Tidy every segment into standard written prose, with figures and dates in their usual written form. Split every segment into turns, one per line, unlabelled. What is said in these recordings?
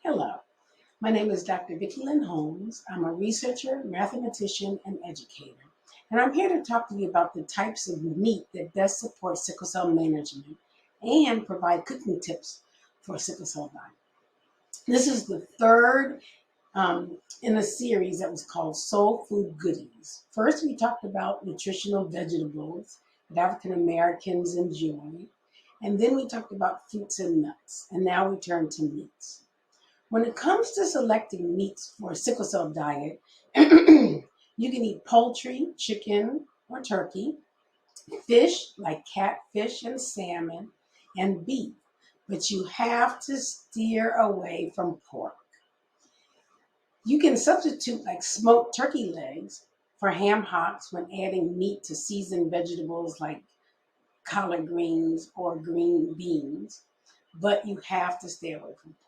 Hello, my name is Dr. Vicki Lynn Holmes. I'm a researcher, mathematician, and educator. And I'm here to talk to you about the types of meat that best support sickle cell management and provide cooking tips for sickle cell diet. This is the third in a series that was called Soul Food Goodies. First, we talked about nutritional vegetables that African Americans enjoy. And then we talked about fruits and nuts. And now we turn to meats. When it comes to selecting meats for a sickle cell diet, you can eat poultry, chicken, or turkey, fish like catfish and salmon, and beef. But you have to steer away from pork. You can substitute like smoked turkey legs for ham hocks when adding meat to seasoned vegetables like collard greens or green beans, but you have to stay away from pork.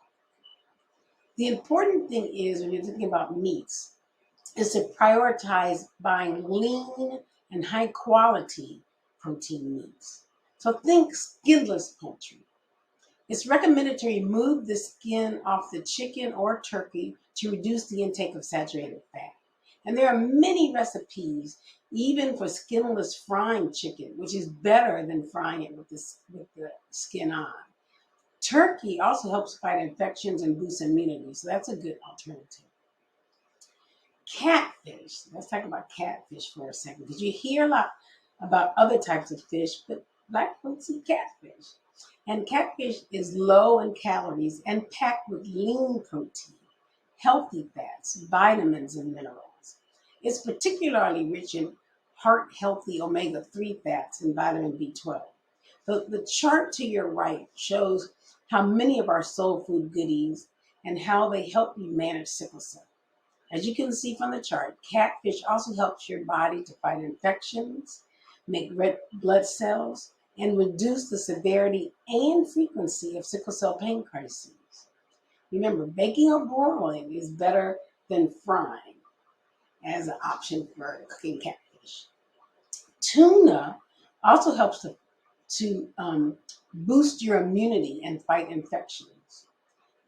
The important thing is when you're thinking about meats is to prioritize buying lean and high quality protein meats. So think skinless poultry. It's recommended to remove the skin off the chicken or turkey to reduce the intake of saturated fat. And there are many recipes, even for skinless frying chicken, which is better than frying it with the skin on. Turkey also helps fight infections and boost immunity, so that's a good alternative. Catfish. Let's talk about catfish for a second, because you hear a lot about other types of fish, but black folks eat catfish. And catfish is low in calories and packed with lean protein, healthy fats, vitamins, and minerals. It's particularly rich in heart-healthy omega-3 fats and vitamin B12. The chart to your right shows how many of our soul food goodies and how they help you manage sickle cell. As you can see from the chart, catfish also helps your body to fight infections, make red blood cells, and reduce the severity and frequency of sickle cell pain crises. Remember, baking or broiling is better than frying as an option for cooking catfish. Tuna also helps to boost your immunity and fight infections.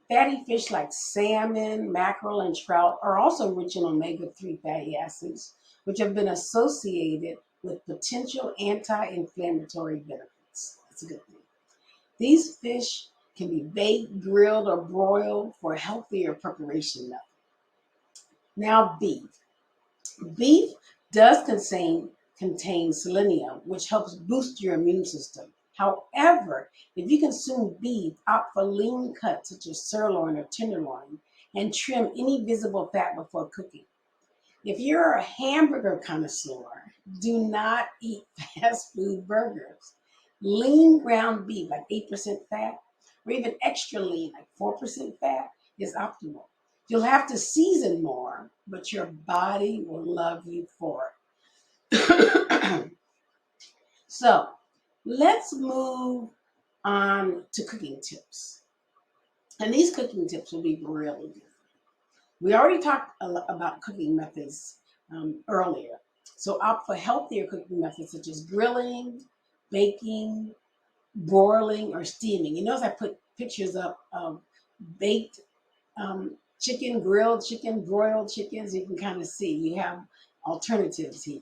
Fatty fish like salmon, mackerel, and trout are also rich in omega-3 fatty acids, which have been associated with potential anti-inflammatory benefits. That's a good thing. These fish can be baked, grilled, or broiled for a healthier preparation method. Now, beef. Beef does contain selenium, which helps boost your immune system. However, if you consume beef, opt for lean cuts such as sirloin or tenderloin and trim any visible fat before cooking. If you're a hamburger connoisseur, do not eat fast food burgers. Lean ground beef, like 8% fat, or even extra lean, like 4% fat, is optimal. You'll have to season more, but your body will love you for it. So, let's move on to cooking tips. And these cooking tips will be really different. We already talked about cooking methods earlier. So opt for healthier cooking methods such as grilling, baking, broiling, or steaming. You notice I put pictures up of baked chicken, grilled chicken, broiled chickens. You can kind of see you have alternatives here.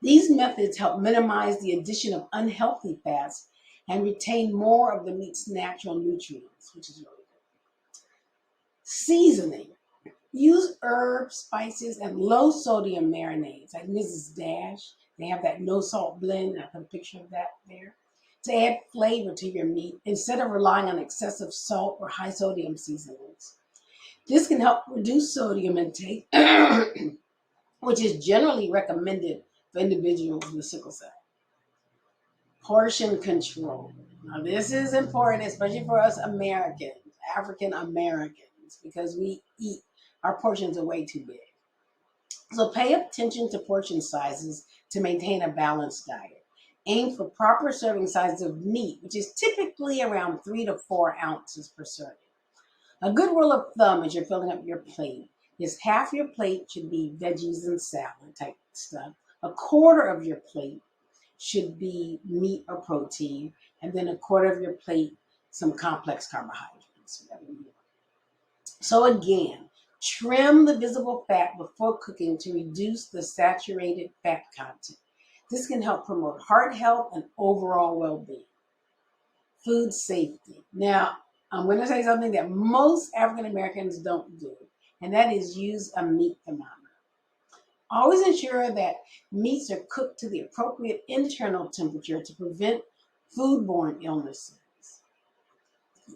These methods help minimize the addition of unhealthy fats and retain more of the meat's natural nutrients, which is really good. Seasoning. Use herbs, spices, and low sodium marinades like Mrs. Dash. They have that no salt blend. I put a picture of that there to add flavor to your meat instead of relying on excessive salt or high sodium seasonings. This can help reduce sodium intake, which is generally recommended for individuals with sickle cell. Portion control. Now, this is important, especially for us Americans, African Americans, because we eat, our portions are way too big. So pay attention to portion sizes to maintain a balanced diet. Aim for proper serving sizes of meat, which is typically around 3 to 4 ounces per serving. A good rule of thumb as you're filling up your plate is half your plate should be veggies and salad type stuff. A quarter of your plate should be meat or protein, and then a quarter of your plate, some complex carbohydrates. So again, trim the visible fat before cooking to reduce the saturated fat content. This can help promote heart health and overall well-being. Food safety. Now, I'm going to say something that most African Americans don't do, and that is use a meat thermometer. Always ensure that meats are cooked to the appropriate internal temperature to prevent foodborne illnesses.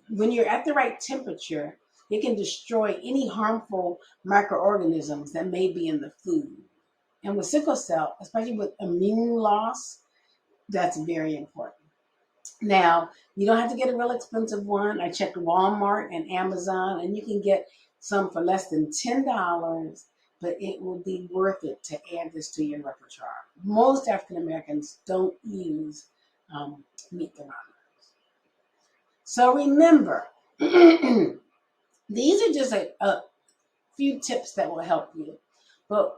When you're at the right temperature, it can destroy any harmful microorganisms that may be in the food. And with sickle cell, especially with immune loss, that's very important. Now, you don't have to get a real expensive one. I checked Walmart and Amazon, and you can get some for less than $10, but it will be worth it to add this to your repertoire. Most African Americans don't use meat thermometers. So remember, these are just a few tips that will help you. But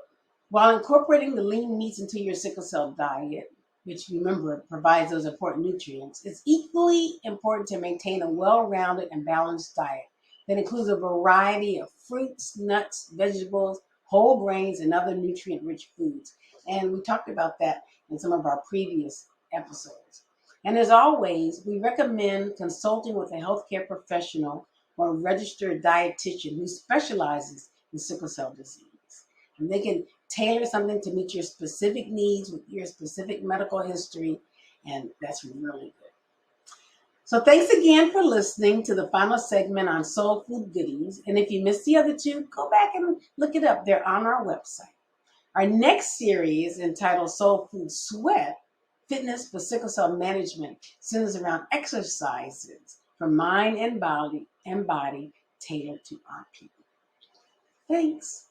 while incorporating the lean meats into your sickle cell diet, which remember provides those important nutrients, it's equally important to maintain a well-rounded and balanced diet that includes a variety of fruits, nuts, vegetables, whole grains, and other nutrient-rich foods. And we talked about that in some of our previous episodes. And as always, we recommend consulting with a healthcare professional or a registered dietitian who specializes in sickle cell disease. And they can tailor something to meet your specific needs with your specific medical history, and that's really good. So thanks again for listening to the final segment on soul food goodies. And if you missed the other two, go back and look it up. They're on our website. Our next series, entitled Soul Food Sweat, Fitness for Sickle Cell Management, centers around exercises for mind and body tailored to our people. Thanks.